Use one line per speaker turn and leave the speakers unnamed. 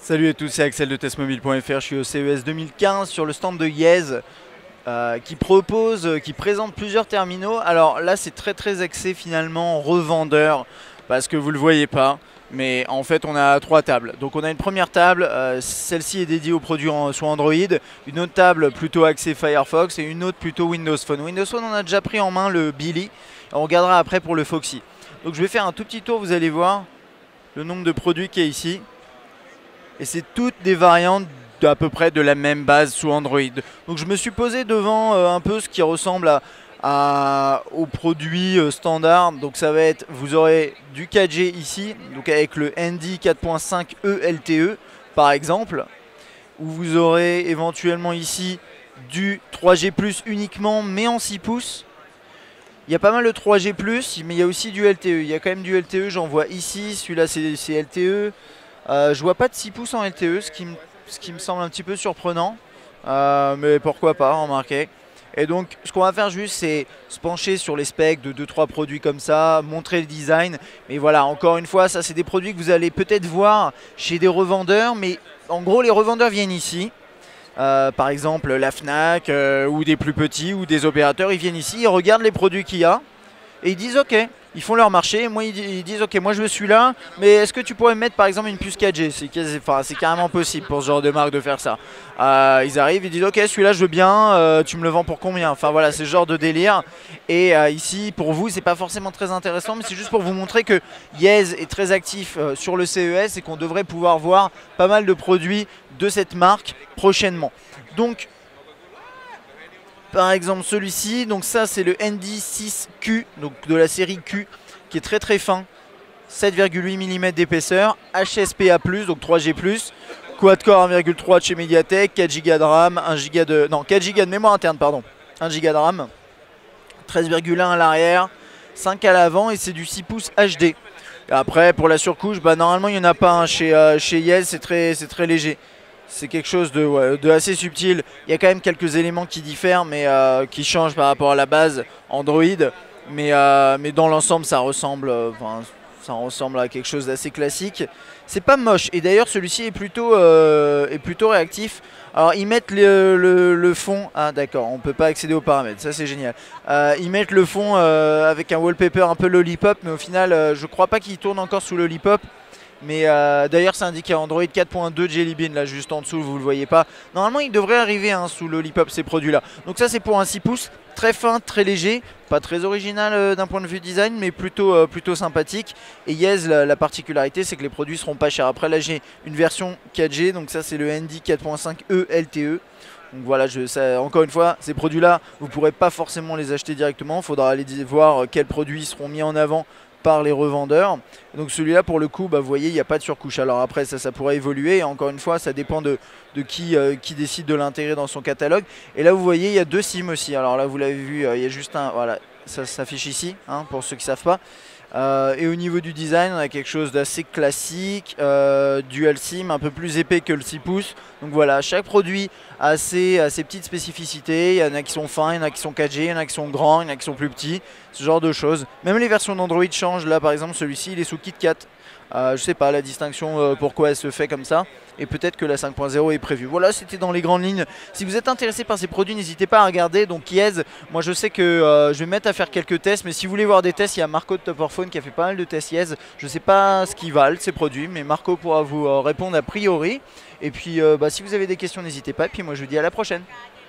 Salut à tous, c'est Axel de testmobile.fr, je suis au CES 2015 sur le stand de Yez qui présente plusieurs terminaux. Alors là c'est très axé finalement revendeur parce que vous le voyez pas. Mais en fait on a trois tables. Donc on a une première table, celle-ci est dédiée aux produits sous Android. Une autre table plutôt axée Firefox et une autre plutôt Windows Phone. Windows Phone on a déjà pris en main le Billy. On regardera après pour le Foxy. Donc je vais faire un tout petit tour, vous allez voir le nombre de produits qu'il y a ici. Et c'est toutes des variantes à peu près de la même base sous Android. Donc je me suis posé devant un peu ce qui ressemble aux produits standards. Donc ça va être, vous aurez du 4G ici, donc avec le ND 4.5 ELTE par exemple. Où vous aurez éventuellement ici du 3G+, uniquement mais en 6 pouces. Il y a pas mal de 3G+, mais il y a aussi du LTE. Il y a quand même du LTE, j'en vois ici, celui-là c'est LTE. Je vois pas de 6 pouces en LTE, ce qui me semble un petit peu surprenant. Mais pourquoi pas, remarquez. Et donc ce qu'on va faire juste c'est se pencher sur les specs de 2-3 produits comme ça, montrer le design. Mais voilà, encore une fois, ça c'est des produits que vous allez peut-être voir chez des revendeurs. Mais en gros les revendeurs viennent ici. Par exemple la Fnac ou des plus petits ou des opérateurs, ils viennent ici, ils regardent les produits qu'il y a. Et ils disent ok, ils font leur marché, moi ils disent ok, moi je veux celui-là, mais est-ce que tu pourrais me mettre par exemple une puce 4G? C'est carrément possible pour ce genre de marque de faire ça. Ils arrivent, ils disent ok, celui-là je veux bien, tu me le vends pour combien? Enfin voilà, c'est ce genre de délire. Et ici pour vous c'est pas forcément très intéressant, mais c'est juste pour vous montrer que Yez est très actif sur le CES et qu'on devrait pouvoir voir pas mal de produits de cette marque prochainement. Donc par exemple celui-ci, donc ça c'est le ND6Q, donc de la série Q, qui est très fin, 7,8 mm d'épaisseur, HSPA+, donc 3G+, quad-core 1,3 de chez Mediatek, 4 Go de RAM, 4 Go de mémoire interne, pardon, 1 Go de RAM, 13,1 à l'arrière, 5 à l'avant et c'est du 6 pouces HD. Et après pour la surcouche, bah, normalement il n'y en a pas hein, chez Yez, c'est très léger. C'est quelque chose de assez subtil. Il y a quand même quelques éléments qui diffèrent, mais qui changent par rapport à la base Android. Mais dans l'ensemble, ça ressemble à quelque chose d'assez classique. C'est pas moche. Et d'ailleurs, celui-ci est plutôt réactif. Alors, ils mettent le fond. Ah, d'accord, on peut pas accéder aux paramètres. Ça, c'est génial. Ils mettent le fond avec un wallpaper un peu lollipop, mais au final, je crois pas qu'il tourne encore sous lollipop. Mais d'ailleurs c'est indiqué Android 4.2 Jelly Bean là juste en dessous, vous le voyez pas. Normalement il devrait arriver hein, sous Lollipop ces produits là. Donc ça c'est pour un 6 pouces, très fin, très léger, pas très original d'un point de vue design mais plutôt sympathique. Et Yez la particularité c'est que les produits seront pas chers. Après là j'ai une version 4G, donc ça c'est le ND 4.5 ELTE. Donc voilà, encore une fois, ces produits-là, vous ne pourrez pas forcément les acheter directement. Il faudra aller voir quels produits seront mis en avant par les revendeurs. Donc celui-là, pour le coup, bah, vous voyez, il n'y a pas de surcouche. Alors après, ça pourrait évoluer. Et encore une fois, ça dépend de qui décide de l'intégrer dans son catalogue. Et là, vous voyez, il y a deux SIM aussi. Alors là, vous l'avez vu, il y a juste un... Voilà, ça s'affiche ici, hein, pour ceux qui ne savent pas. Et au niveau du design, on a quelque chose d'assez classique, dual SIM, un peu plus épais que le 6 pouces. Donc voilà, chaque produit a ses petites spécificités. Il y en a qui sont fins, il y en a qui sont 4G, il y en a qui sont grands, il y en a qui sont plus petits, ce genre de choses. Même les versions d'Android changent. Là par exemple, celui-ci il est sous KitKat. Je sais pas la distinction pourquoi elle se fait comme ça. Et peut-être que la 5.0 est prévue. Voilà, c'était dans les grandes lignes. Si vous êtes intéressé par ces produits, n'hésitez pas à regarder. Donc Yez, moi je sais que je vais me mettre à faire quelques tests. Mais si vous voulez voir des tests, il y a Marco de Top4Phone qui a fait pas mal de tests Yez. Je sais pas ce qu'ils valent ces produits, mais Marco pourra vous répondre a priori. Et puis si vous avez des questions, n'hésitez pas. Et puis moi je vous dis à la prochaine.